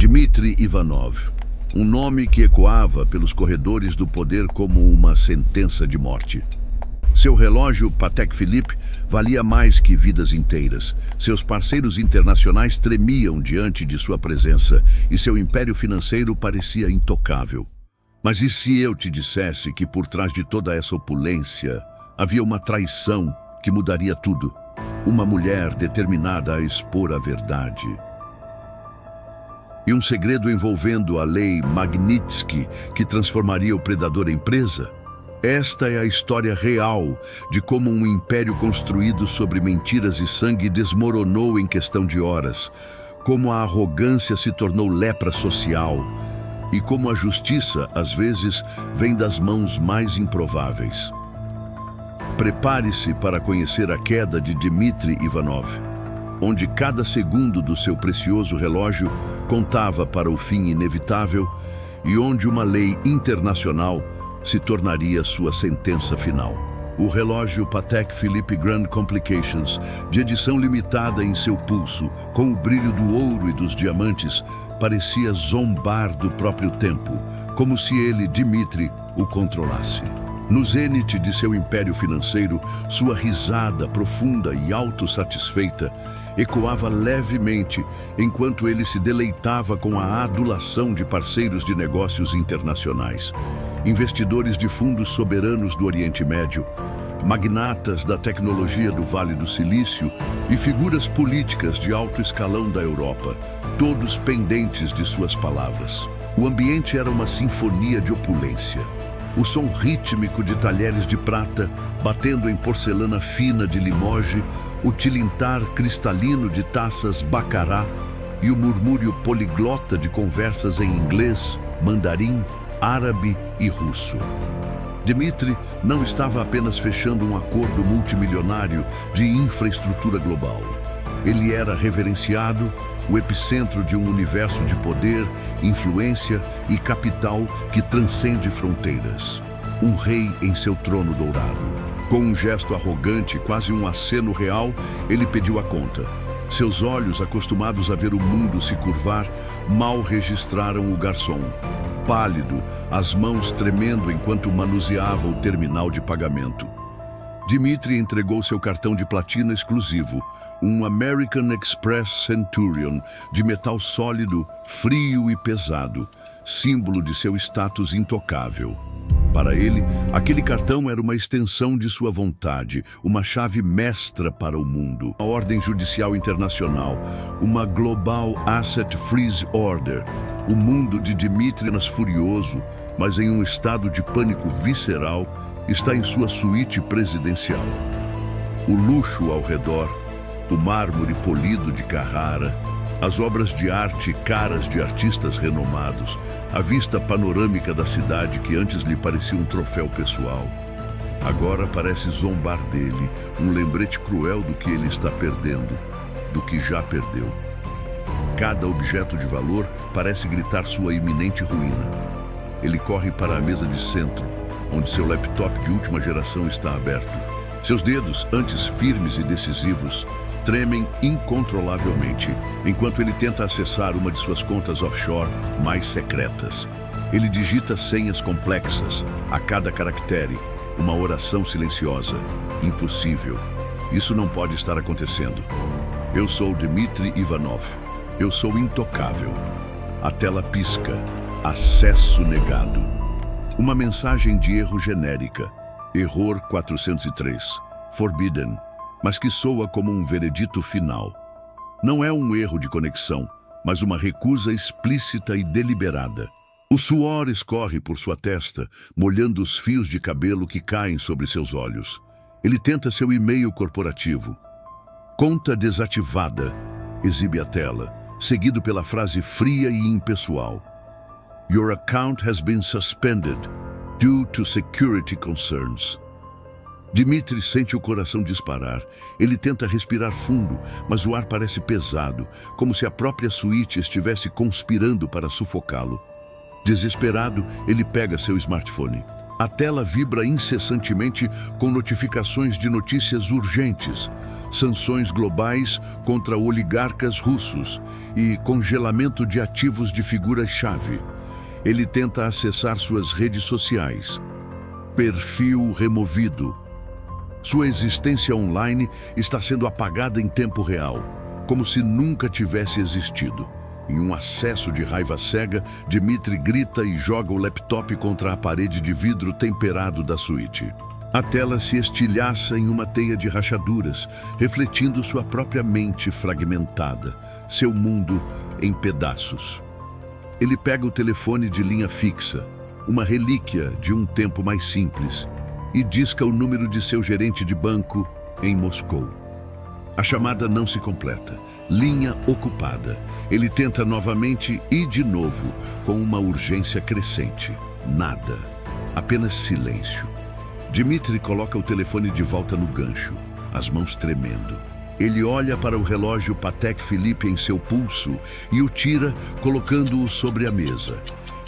Dmitry Ivanov, um nome que ecoava pelos corredores do poder como uma sentença de morte. Seu relógio Patek Philippe valia mais que vidas inteiras. Seus parceiros internacionais tremiam diante de sua presença e seu império financeiro parecia intocável. Mas e se eu te dissesse que por trás de toda essa opulência havia uma traição que mudaria tudo? Uma mulher determinada a expor a verdade. E um segredo envolvendo a lei Magnitsky que transformaria o predador em presa? Esta é a história real de como um império construído sobre mentiras e sangue desmoronou em questão de horas, como a arrogância se tornou lepra social e como a justiça, às vezes, vem das mãos mais improváveis. Prepare-se para conhecer a queda de Dmitry Ivanov, onde cada segundo do seu precioso relógio contava para o fim inevitável e onde uma lei internacional se tornaria sua sentença final. O relógio Patek Philippe Grand Complications, de edição limitada em seu pulso, com o brilho do ouro e dos diamantes, parecia zombar do próprio tempo, como se ele, Dmitry, o controlasse. No zênite de seu império financeiro, sua risada profunda e autossatisfeita ecoava levemente enquanto ele se deleitava com a adulação de parceiros de negócios internacionais, investidores de fundos soberanos do Oriente Médio, magnatas da tecnologia do Vale do Silício e figuras políticas de alto escalão da Europa, todos pendentes de suas palavras. O ambiente era uma sinfonia de opulência. O som rítmico de talheres de prata batendo em porcelana fina de Limoges, o tilintar cristalino de taças Baccarat e o murmúrio poliglota de conversas em inglês, mandarim, árabe e russo. Dmitry não estava apenas fechando um acordo multimilionário de infraestrutura global. Ele era reverenciado, o epicentro de um universo de poder, influência e capital que transcende fronteiras. Um rei em seu trono dourado. Com um gesto arrogante, quase um aceno real, ele pediu a conta. Seus olhos, acostumados a ver o mundo se curvar, mal registraram o garçom. Pálido, as mãos tremendo enquanto manuseava o terminal de pagamento. Dmitry entregou seu cartão de platina exclusivo, um American Express Centurion, de metal sólido, frio e pesado, símbolo de seu status intocável. Para ele, aquele cartão era uma extensão de sua vontade, uma chave mestra para o mundo. Uma ordem judicial internacional, uma Global Asset Freeze Order. O mundo de Dmitry, furioso, mas em um estado de pânico visceral, está em sua suíte presidencial. O luxo ao redor, o mármore polido de Carrara, as obras de arte caras de artistas renomados, a vista panorâmica da cidade que antes lhe parecia um troféu pessoal. Agora parece zombar dele, um lembrete cruel do que ele está perdendo, do que já perdeu. Cada objeto de valor parece gritar sua iminente ruína. Ele corre para a mesa de centro, onde seu laptop de última geração está aberto. Seus dedos, antes firmes e decisivos, tremem incontrolavelmente, enquanto ele tenta acessar uma de suas contas offshore mais secretas. Ele digita senhas complexas, a cada caractere, uma oração silenciosa. Impossível. Isso não pode estar acontecendo. Eu sou Dmitry Ivanov. Eu sou intocável. A tela pisca. Acesso negado. Uma mensagem de erro genérica. Error 403. Forbidden. Mas que soa como um veredito final. Não é um erro de conexão, mas uma recusa explícita e deliberada. O suor escorre por sua testa, molhando os fios de cabelo que caem sobre seus olhos. Ele tenta seu e-mail corporativo. Conta desativada, exibe a tela, seguido pela frase fria e impessoal. Your account has been suspended due to security concerns. Dmitry sente o coração disparar. Ele tenta respirar fundo, mas o ar parece pesado, como se a própria suíte estivesse conspirando para sufocá-lo. Desesperado, ele pega seu smartphone. A tela vibra incessantemente com notificações de notícias urgentes, sanções globais contra oligarcas russos e congelamento de ativos de figuras-chave. Ele tenta acessar suas redes sociais. Perfil removido. Sua existência online está sendo apagada em tempo real, como se nunca tivesse existido. Em um acesso de raiva cega, Dmitry grita e joga o laptop contra a parede de vidro temperado da suíte. A tela se estilhaça em uma teia de rachaduras, refletindo sua própria mente fragmentada, seu mundo em pedaços. Ele pega o telefone de linha fixa, uma relíquia de um tempo mais simples, e disca o número de seu gerente de banco em Moscou. A chamada não se completa. Linha ocupada. Ele tenta novamente e de novo, com uma urgência crescente. Nada. Apenas silêncio. Dmitry coloca o telefone de volta no gancho, as mãos tremendo. Ele olha para o relógio Patek Philippe em seu pulso e o tira, colocando-o sobre a mesa.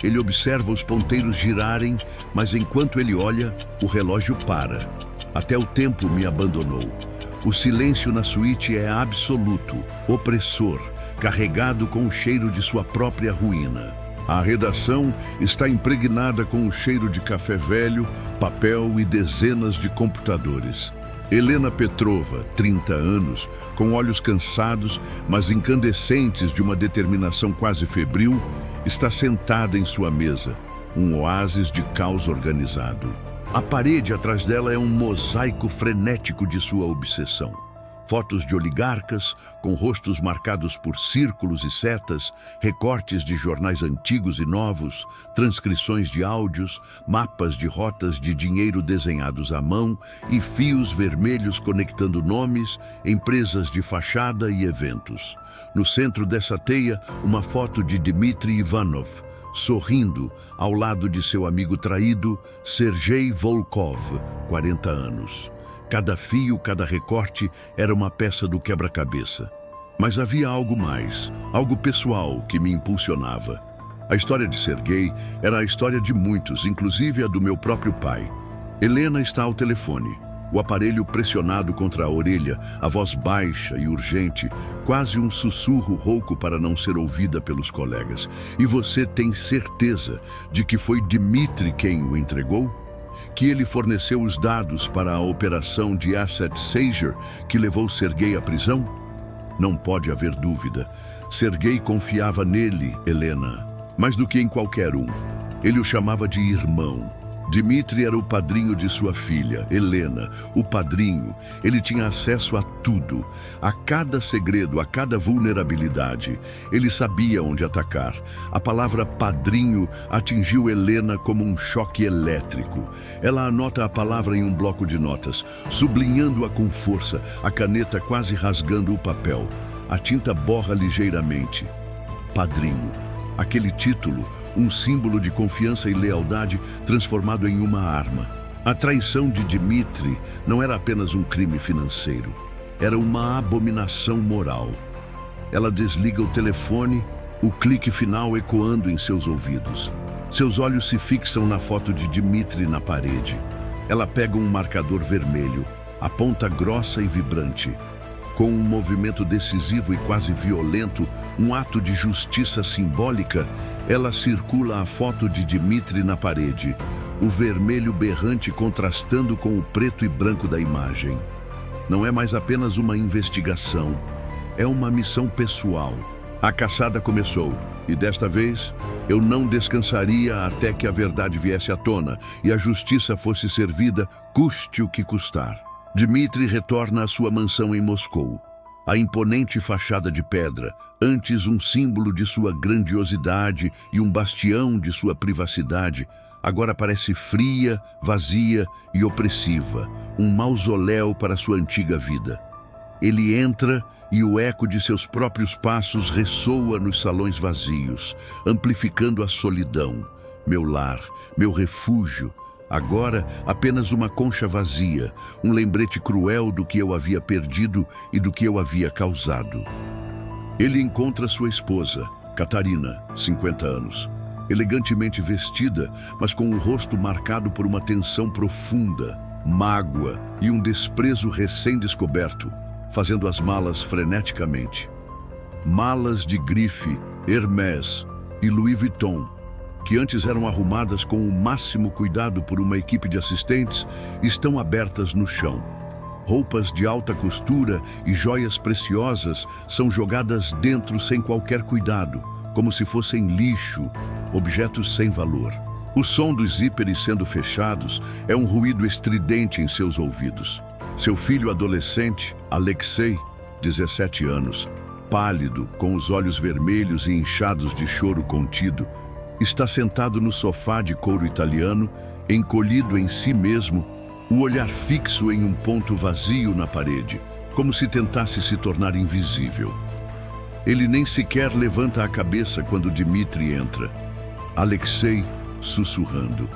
Ele observa os ponteiros girarem, mas enquanto ele olha, o relógio para. Até o tempo me abandonou. O silêncio na suíte é absoluto, opressor, carregado com o cheiro de sua própria ruína. A redação está impregnada com o cheiro de café velho, papel e dezenas de computadores. Helena Petrova, 30 anos, com olhos cansados, mas incandescentes de uma determinação quase febril, está sentada em sua mesa, um oásis de caos organizado. A parede atrás dela é um mosaico frenético de sua obsessão. Fotos de oligarcas, com rostos marcados por círculos e setas, recortes de jornais antigos e novos, transcrições de áudios, mapas de rotas de dinheiro desenhados à mão e fios vermelhos conectando nomes, empresas de fachada e eventos. No centro dessa teia, uma foto de Dmitry Ivanov, sorrindo ao lado de seu amigo traído, Sergei Volkov, 40 anos. Cada fio, cada recorte era uma peça do quebra-cabeça. Mas havia algo mais, algo pessoal que me impulsionava. A história de Sergei era a história de muitos, inclusive a do meu próprio pai. Helena está ao telefone, o aparelho pressionado contra a orelha, a voz baixa e urgente, quase um sussurro rouco para não ser ouvida pelos colegas. E você tem certeza de que foi Dmitry quem o entregou? Que ele forneceu os dados para a operação de Asset Sager que levou Sergei à prisão? Não pode haver dúvida. Sergei confiava nele, Helena, mais do que em qualquer um. Ele o chamava de irmão. Dmitry era o padrinho de sua filha, Helena, o padrinho. Ele tinha acesso a tudo, a cada segredo, a cada vulnerabilidade. Ele sabia onde atacar. A palavra padrinho atingiu Helena como um choque elétrico. Ela anota a palavra em um bloco de notas, sublinhando-a com força, a caneta quase rasgando o papel. A tinta borra ligeiramente. Padrinho. Aquele título, um símbolo de confiança e lealdade transformado em uma arma. A traição de Dmitry não era apenas um crime financeiro, era uma abominação moral. Ela desliga o telefone, o clique final ecoando em seus ouvidos. Seus olhos se fixam na foto de Dmitry na parede. Ela pega um marcador vermelho, a ponta grossa e vibrante. Com um movimento decisivo e quase violento, um ato de justiça simbólica, ela circula a foto de Dmitry na parede, o vermelho berrante contrastando com o preto e branco da imagem. Não é mais apenas uma investigação, é uma missão pessoal. A caçada começou, e desta vez eu não descansaria até que a verdade viesse à tona e a justiça fosse servida, custe o que custar. Dmitry retorna à sua mansão em Moscou. A imponente fachada de pedra, antes um símbolo de sua grandiosidade e um bastião de sua privacidade, agora parece fria, vazia e opressiva, um mausoléu para sua antiga vida. Ele entra e o eco de seus próprios passos ressoa nos salões vazios, amplificando a solidão. Meu lar, meu refúgio, agora apenas uma concha vazia, um lembrete cruel do que eu havia perdido e do que eu havia causado. Ele encontra sua esposa, Katarina, 50 anos. elegantemente vestida, mas com o rosto marcado por uma tensão profunda, mágoa e um desprezo recém-descoberto, fazendo as malas freneticamente. Malas de grife, Hermès e Louis Vuitton, que antes eram arrumadas com o máximo cuidado por uma equipe de assistentes, estão abertas no chão. Roupas de alta costura e joias preciosas são jogadas dentro sem qualquer cuidado, como se fossem lixo, objetos sem valor. O som dos zíperes sendo fechados é um ruído estridente em seus ouvidos. Seu filho adolescente, Alexei, 17 anos, pálido, com os olhos vermelhos e inchados de choro contido, está sentado no sofá de couro italiano, encolhido em si mesmo, o olhar fixo em um ponto vazio na parede, como se tentasse se tornar invisível. Ele nem sequer levanta a cabeça quando Dmitri entra. Alexei sussurrando.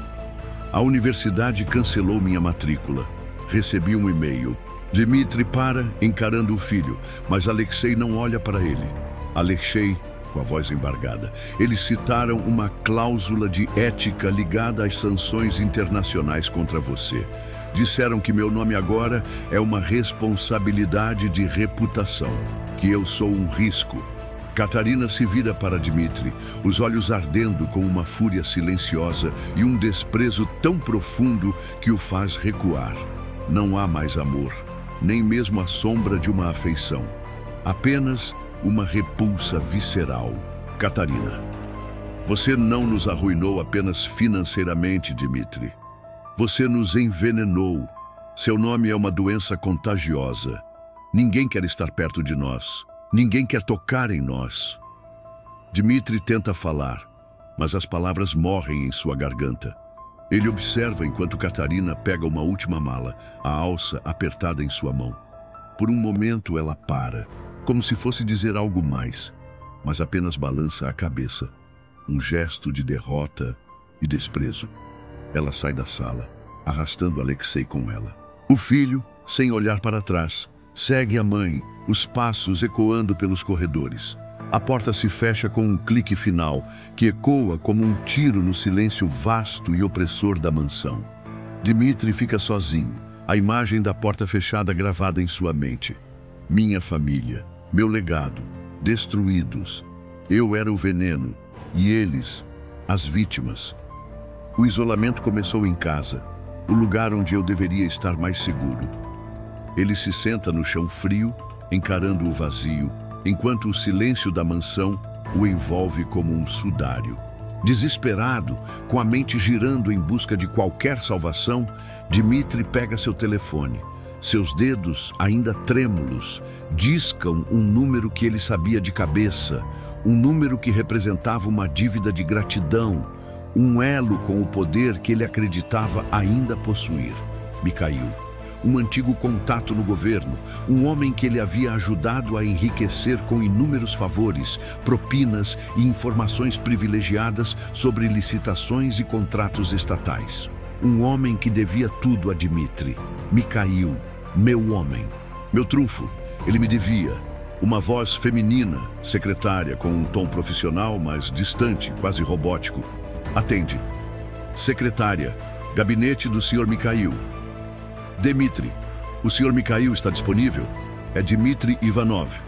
A universidade cancelou minha matrícula. Recebi um e-mail. Dmitri para, encarando o filho, mas Alexei não olha para ele. Alexei, com a voz embargada. Eles citaram uma cláusula de ética ligada às sanções internacionais contra você. Disseram que meu nome agora é uma responsabilidade de reputação, que eu sou um risco. Katarina se vira para Dmitri, os olhos ardendo com uma fúria silenciosa e um desprezo tão profundo que o faz recuar. Não há mais amor, nem mesmo a sombra de uma afeição. Apenas uma repulsa visceral. Katarina, você não nos arruinou apenas financeiramente, Dmitri. Você nos envenenou. Seu nome é uma doença contagiosa. Ninguém quer estar perto de nós. Ninguém quer tocar em nós. Dmitri tenta falar, mas as palavras morrem em sua garganta. Ele observa enquanto Katarina pega uma última mala, a alça apertada em sua mão. Por um momento ela para, como se fosse dizer algo mais, mas apenas balança a cabeça. Um gesto de derrota e desprezo. Ela sai da sala, arrastando Alexei com ela. O filho, sem olhar para trás, segue a mãe, os passos ecoando pelos corredores. A porta se fecha com um clique final, que ecoa como um tiro no silêncio vasto e opressor da mansão. Dmitri fica sozinho, a imagem da porta fechada gravada em sua mente. Minha família, meu legado, destruídos. Eu era o veneno, e eles, as vítimas. O isolamento começou em casa, o lugar onde eu deveria estar mais seguro. Ele se senta no chão frio, encarando o vazio, enquanto o silêncio da mansão o envolve como um sudário. Desesperado, com a mente girando em busca de qualquer salvação, Dmitri pega seu telefone. Seus dedos, ainda trêmulos, discam um número que ele sabia de cabeça, um número que representava uma dívida de gratidão, um elo com o poder que ele acreditava ainda possuir. Mikhail. Um antigo contato no governo, um homem que ele havia ajudado a enriquecer com inúmeros favores, propinas e informações privilegiadas sobre licitações e contratos estatais. Um homem que devia tudo a Dmitri. Mikhail, meu homem, meu trunfo, ele me devia. Uma voz feminina, secretária, com um tom profissional, mas distante, quase robótico. Atende. Secretária, gabinete do Sr. Mikhail. Dmitri, o Sr. Mikhail está disponível? É Dmitri Ivanov.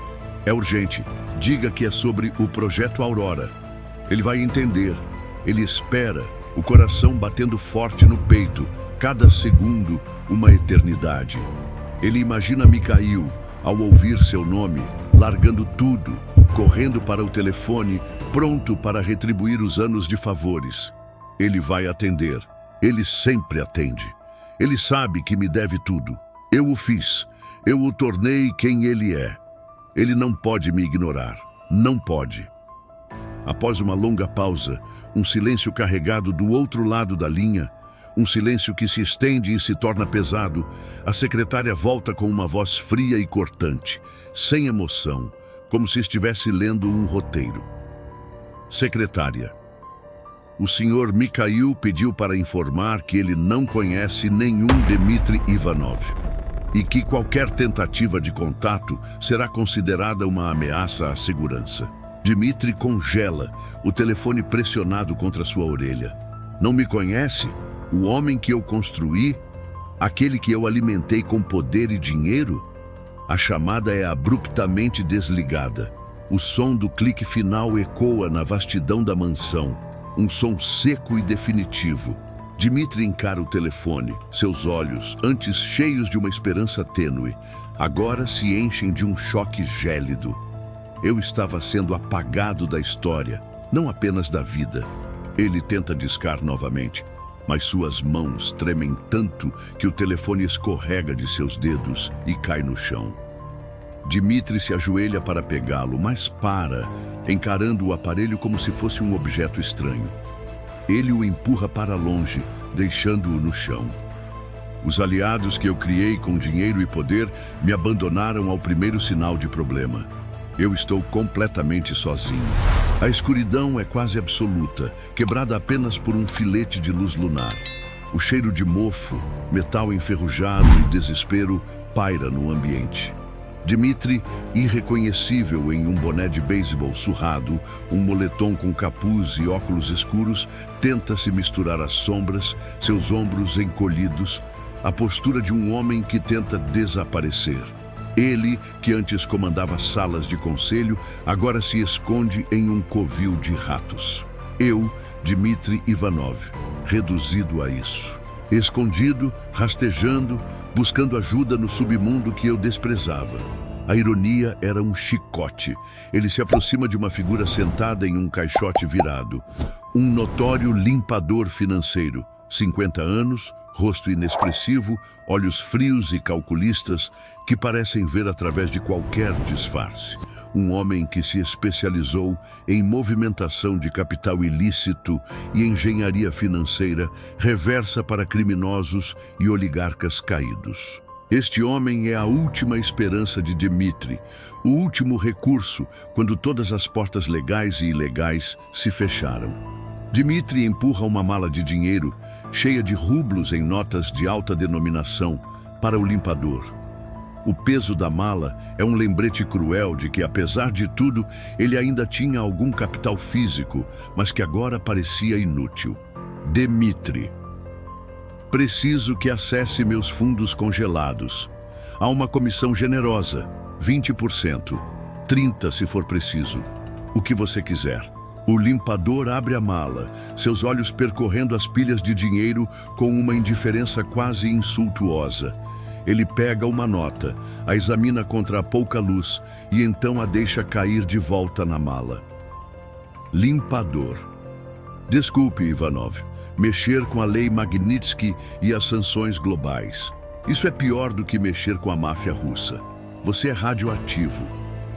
É urgente. Diga que é sobre o Projeto Aurora. Ele vai entender. Ele espera, o coração batendo forte no peito, cada segundo uma eternidade. Ele imagina Mikhail, ao ouvir seu nome, largando tudo, correndo para o telefone, pronto para retribuir os anos de favores. Ele vai atender. Ele sempre atende. Ele sabe que me deve tudo. Eu o fiz. Eu o tornei quem ele é. Ele não pode me ignorar. Não pode. Após uma longa pausa, um silêncio carregado do outro lado da linha, um silêncio que se estende e se torna pesado, a secretária volta com uma voz fria e cortante, sem emoção, como se estivesse lendo um roteiro. Secretária. O Sr. Mikhail pediu para informar que ele não conhece nenhum Dmitri Ivanov e que qualquer tentativa de contato será considerada uma ameaça à segurança. Dmitry congela, o telefone pressionado contra sua orelha. Não me conhece? O homem que eu construí? Aquele que eu alimentei com poder e dinheiro? A chamada é abruptamente desligada. O som do clique final ecoa na vastidão da mansão. Um som seco e definitivo. Dmitry encara o telefone. Seus olhos, antes cheios de uma esperança tênue, agora se enchem de um choque gélido. Eu estava sendo apagado da história, não apenas da vida. Ele tenta discar novamente, mas suas mãos tremem tanto que o telefone escorrega de seus dedos e cai no chão. Dmitry se ajoelha para pegá-lo, mas para, encarando o aparelho como se fosse um objeto estranho. Ele o empurra para longe, deixando-o no chão. Os aliados que eu criei com dinheiro e poder me abandonaram ao primeiro sinal de problema. Eu estou completamente sozinho. A escuridão é quase absoluta, quebrada apenas por um filete de luz lunar. O cheiro de mofo, metal enferrujado e desespero paira no ambiente. Dmitry, irreconhecível em um boné de beisebol surrado, um moletom com capuz e óculos escuros, tenta se misturar às sombras, seus ombros encolhidos, a postura de um homem que tenta desaparecer. Ele, que antes comandava salas de conselho, agora se esconde em um covil de ratos. Eu, Dmitry Ivanov, reduzido a isso. Escondido, rastejando, buscando ajuda no submundo que eu desprezava. A ironia era um chicote. Ele se aproxima de uma figura sentada em um caixote virado. Um notório limpador financeiro. 50 anos, rosto inexpressivo, olhos frios e calculistas que parecem ver através de qualquer disfarce. Um homem que se especializou em movimentação de capital ilícito e engenharia financeira reversa para criminosos e oligarcas caídos. Este homem é a última esperança de Dmitry, o último recurso quando todas as portas legais e ilegais se fecharam. Dmitry empurra uma mala de dinheiro, cheia de rublos em notas de alta denominação, para o limpador. O peso da mala é um lembrete cruel de que, apesar de tudo, ele ainda tinha algum capital físico, mas que agora parecia inútil. Dmitry. Preciso que acesse meus fundos congelados. Há uma comissão generosa, 20%, 30% se for preciso. O que você quiser. O limpador abre a mala, seus olhos percorrendo as pilhas de dinheiro com uma indiferença quase insultuosa. Ele pega uma nota, a examina contra a pouca luz e então a deixa cair de volta na mala. Limpador. Desculpe, Ivanov, mexer com a lei Magnitsky e as sanções globais. Isso é pior do que mexer com a máfia russa. Você é radioativo.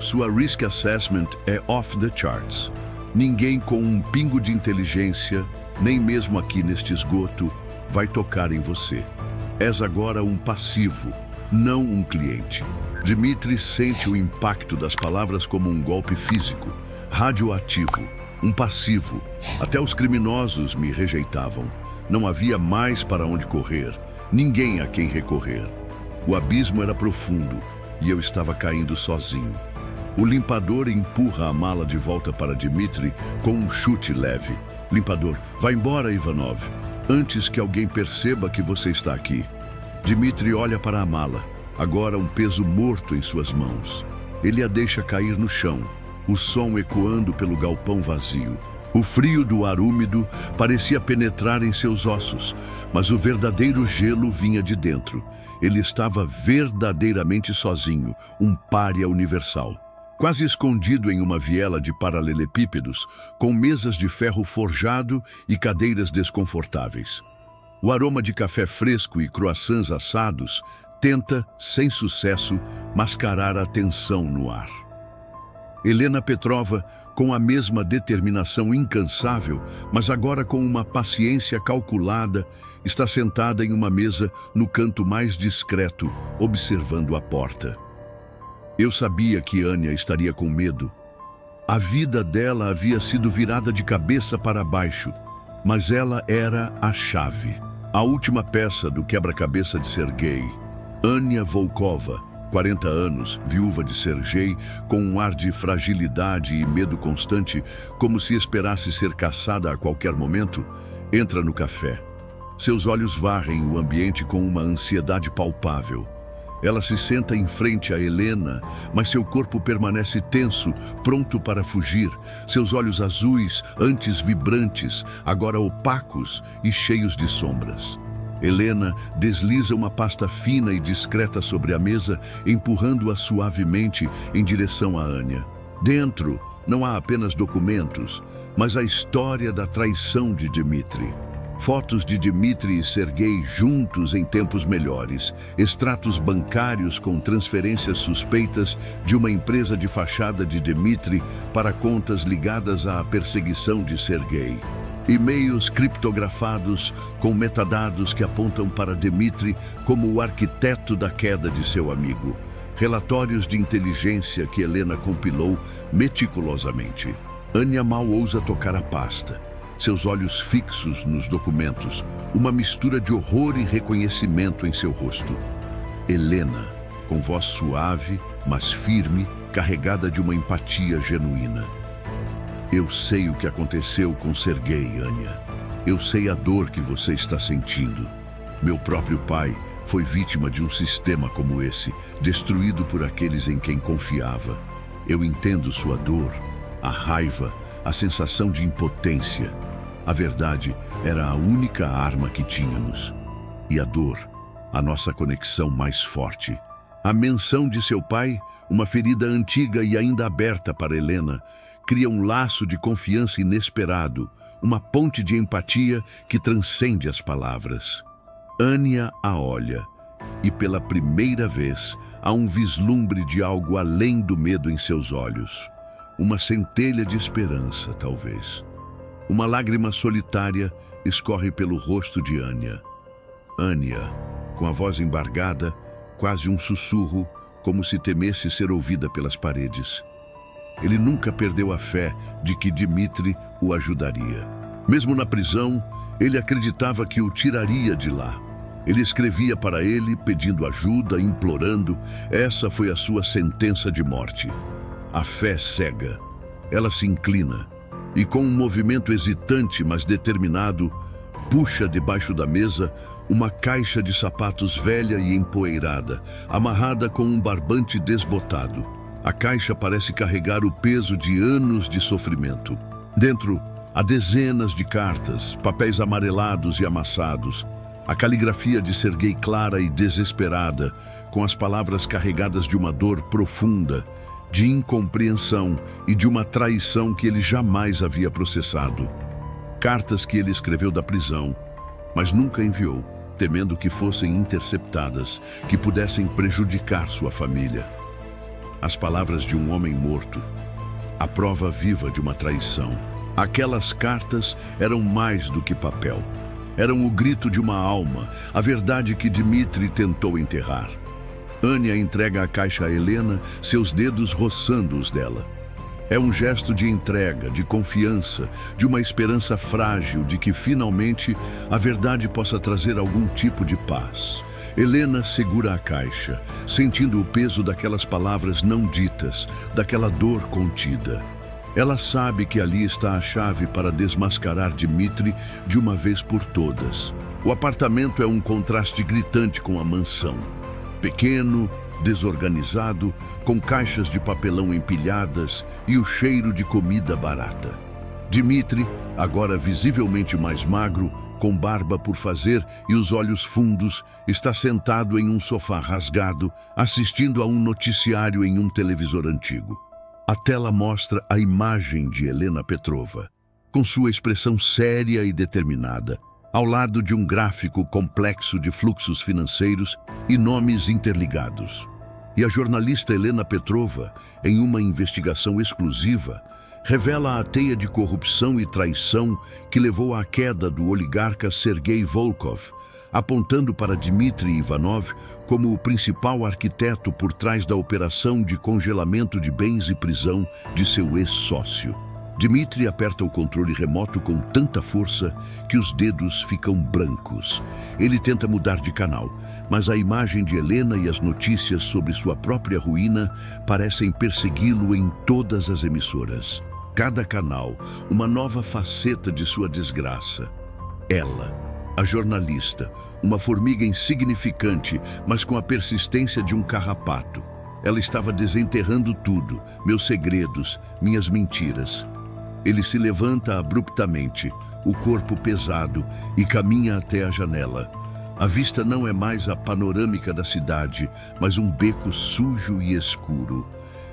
Sua risk assessment é off the charts. Ninguém com um pingo de inteligência, nem mesmo aqui neste esgoto, vai tocar em você. És agora um passivo, não um cliente. Dmitry sente o impacto das palavras como um golpe físico. Radioativo, um passivo. Até os criminosos me rejeitavam. Não havia mais para onde correr, ninguém a quem recorrer. O abismo era profundo e eu estava caindo sozinho. O limpador empurra a mala de volta para Dmitry com um chute leve. Limpador, vá embora, Ivanov, antes que alguém perceba que você está aqui. Dmitry olha para a mala, agora um peso morto em suas mãos. Ele a deixa cair no chão, o som ecoando pelo galpão vazio. O frio do ar úmido parecia penetrar em seus ossos, mas o verdadeiro gelo vinha de dentro. Ele estava verdadeiramente sozinho, um pária universal. Quase escondido em uma viela de paralelepípedos, com mesas de ferro forjado e cadeiras desconfortáveis. O aroma de café fresco e croissants assados tenta, sem sucesso, mascarar a tensão no ar. Helena Petrova, com a mesma determinação incansável, mas agora com uma paciência calculada, está sentada em uma mesa no canto mais discreto, observando a porta. Eu sabia que Ania estaria com medo. A vida dela havia sido virada de cabeça para baixo, mas ela era a chave, a última peça do quebra-cabeça de Sergei. Ania Volkova, 40 anos, viúva de Sergei, com um ar de fragilidade e medo constante, como se esperasse ser caçada a qualquer momento, entra no café. Seus olhos varrem o ambiente com uma ansiedade palpável. Ela se senta em frente a Helena, mas seu corpo permanece tenso, pronto para fugir. Seus olhos azuis, antes vibrantes, agora opacos e cheios de sombras. Helena desliza uma pasta fina e discreta sobre a mesa, empurrando-a suavemente em direção a Anya. Dentro, não há apenas documentos, mas a história da traição de Dmitri. Fotos de Dmitri e Sergei juntos em tempos melhores, extratos bancários com transferências suspeitas de uma empresa de fachada de Dmitri para contas ligadas à perseguição de Sergei. E-mails criptografados com metadados que apontam para Dmitri como o arquiteto da queda de seu amigo. Relatórios de inteligência que Helena compilou meticulosamente. Anya mal ousa tocar a pasta. Seus olhos fixos nos documentos, uma mistura de horror e reconhecimento em seu rosto. Helena, com voz suave, mas firme, carregada de uma empatia genuína. Eu sei o que aconteceu com Sergei, Anya. Eu sei a dor que você está sentindo. Meu próprio pai foi vítima de um sistema como esse, destruído por aqueles em quem confiava. Eu entendo sua dor, a raiva, a sensação de impotência. A verdade era a única arma que tínhamos. E a dor, a nossa conexão mais forte. A menção de seu pai, uma ferida antiga e ainda aberta para Helena, cria um laço de confiança inesperado, uma ponte de empatia que transcende as palavras. Anya a olha, e pela primeira vez há um vislumbre de algo além do medo em seus olhos. Uma centelha de esperança, talvez. Uma lágrima solitária escorre pelo rosto de Anya. Anya, com a voz embargada, quase um sussurro, como se temesse ser ouvida pelas paredes. Ele nunca perdeu a fé de que Dmitri o ajudaria. Mesmo na prisão, ele acreditava que o tiraria de lá. Ele escrevia para ele, pedindo ajuda, implorando. Essa foi a sua sentença de morte. A fé cega. Ela se inclina e, com um movimento hesitante, mas determinado, puxa debaixo da mesa uma caixa de sapatos velha e empoeirada, amarrada com um barbante desbotado. A caixa parece carregar o peso de anos de sofrimento. Dentro, há dezenas de cartas, papéis amarelados e amassados. A caligrafia de Sergei clara e desesperada, com as palavras carregadas de uma dor profunda, de incompreensão e de uma traição que ele jamais havia processado. Cartas que ele escreveu da prisão, mas nunca enviou, temendo que fossem interceptadas, que pudessem prejudicar sua família. As palavras de um homem morto, a prova viva de uma traição. Aquelas cartas eram mais do que papel. Eram o grito de uma alma, a verdade que Dmitri tentou enterrar. Anya entrega a caixa a Helena, seus dedos roçando os dela. É um gesto de entrega, de confiança, de uma esperança frágil de que, finalmente, a verdade possa trazer algum tipo de paz. Helena segura a caixa, sentindo o peso daquelas palavras não ditas, daquela dor contida. Ela sabe que ali está a chave para desmascarar Dmitri de uma vez por todas. O apartamento é um contraste gritante com a mansão. Pequeno, desorganizado, com caixas de papelão empilhadas e o cheiro de comida barata. Dmitri, agora visivelmente mais magro, com barba por fazer e os olhos fundos, está sentado em um sofá rasgado, assistindo a um noticiário em um televisor antigo. A tela mostra a imagem de Helena Petrova, com sua expressão séria e determinada, ao lado de um gráfico complexo de fluxos financeiros e nomes interligados. E a jornalista Helena Petrova, em uma investigação exclusiva, revela a teia de corrupção e traição que levou à queda do oligarca Sergei Volkov, apontando para Dmitri Ivanov como o principal arquiteto por trás da operação de congelamento de bens e prisão de seu ex-sócio. Dmitri aperta o controle remoto com tanta força que os dedos ficam brancos. Ele tenta mudar de canal, mas a imagem de Helena e as notícias sobre sua própria ruína parecem persegui-lo em todas as emissoras. Cada canal, uma nova faceta de sua desgraça. Ela, a jornalista, uma formiga insignificante, mas com a persistência de um carrapato. Ela estava desenterrando tudo, meus segredos, minhas mentiras. Ele se levanta abruptamente, o corpo pesado, e caminha até a janela. A vista não é mais a panorâmica da cidade, mas um beco sujo e escuro.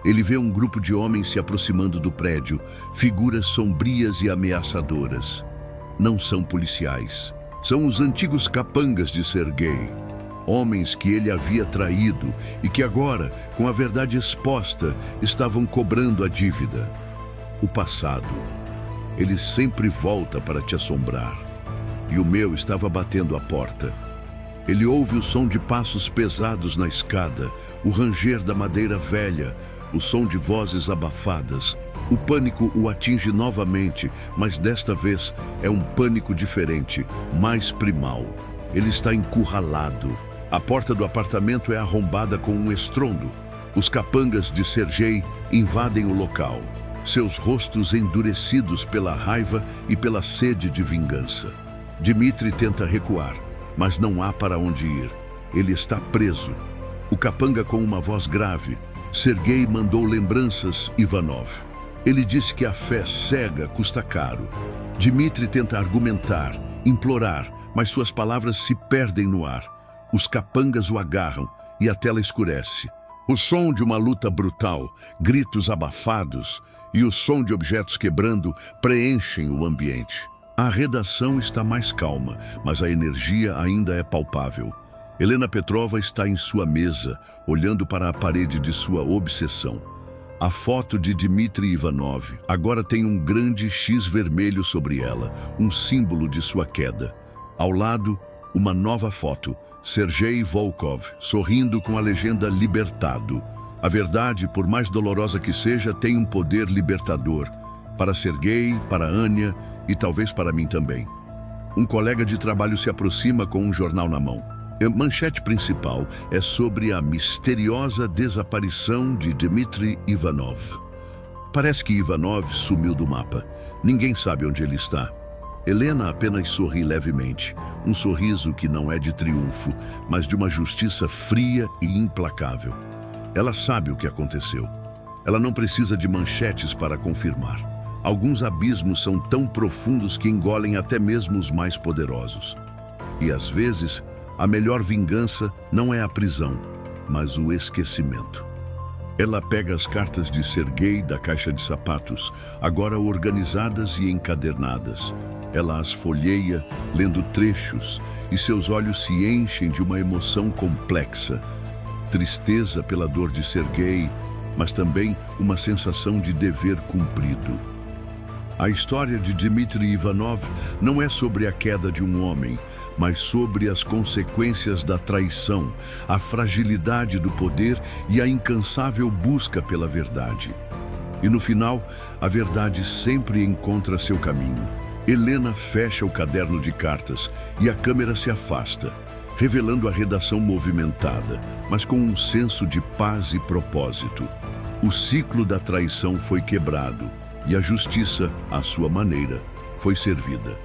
Ele vê um grupo de homens se aproximando do prédio, figuras sombrias e ameaçadoras. Não são policiais. São os antigos capangas de Sergei. Homens que ele havia traído e que agora, com a verdade exposta, estavam cobrando a dívida. O passado, ele sempre volta para te assombrar. E o meu estava batendo a porta. Ele ouve o som de passos pesados na escada, o ranger da madeira velha, o som de vozes abafadas. O pânico o atinge novamente, mas desta vez é um pânico diferente, mais primal. Ele está encurralado. A porta do apartamento é arrombada com um estrondo. Os capangas de Sergei invadem o local, seus rostos endurecidos pela raiva e pela sede de vingança. Dmitri tenta recuar, mas não há para onde ir. Ele está preso. O capanga com uma voz grave. Sergei mandou lembranças, Ivanov. Ele disse que a fé cega custa caro. Dmitri tenta argumentar, implorar, mas suas palavras se perdem no ar. Os capangas o agarram e a tela escurece. O som de uma luta brutal, gritos abafados e o som de objetos quebrando preenchem o ambiente. A redação está mais calma, mas a energia ainda é palpável. Helena Petrova está em sua mesa, olhando para a parede de sua obsessão. A foto de Dmitri Ivanov agora tem um grande X vermelho sobre ela, um símbolo de sua queda. Ao lado, uma nova foto, Sergei Volkov, sorrindo com a legenda Libertado. A verdade, por mais dolorosa que seja, tem um poder libertador. Para Sergei, para Anya e talvez para mim também. Um colega de trabalho se aproxima com um jornal na mão. A manchete principal é sobre a misteriosa desaparição de Dmitri Ivanov. Parece que Ivanov sumiu do mapa. Ninguém sabe onde ele está. Helena apenas sorri levemente, um sorriso que não é de triunfo, mas de uma justiça fria e implacável. Ela sabe o que aconteceu. Ela não precisa de manchetes para confirmar. Alguns abismos são tão profundos que engolem até mesmo os mais poderosos. E às vezes, a melhor vingança não é a prisão, mas o esquecimento. Ela pega as cartas de Sergei da caixa de sapatos, agora organizadas e encadernadas. Ela as folheia, lendo trechos, e seus olhos se enchem de uma emoção complexa. Tristeza pela dor de Sergei, mas também uma sensação de dever cumprido. A história de Dmitri Ivanov não é sobre a queda de um homem, mas sobre as consequências da traição, a fragilidade do poder e a incansável busca pela verdade. E no final, a verdade sempre encontra seu caminho. Helena fecha o caderno de cartas e a câmera se afasta, revelando a redação movimentada, mas com um senso de paz e propósito. O ciclo da traição foi quebrado e a justiça, à sua maneira, foi servida.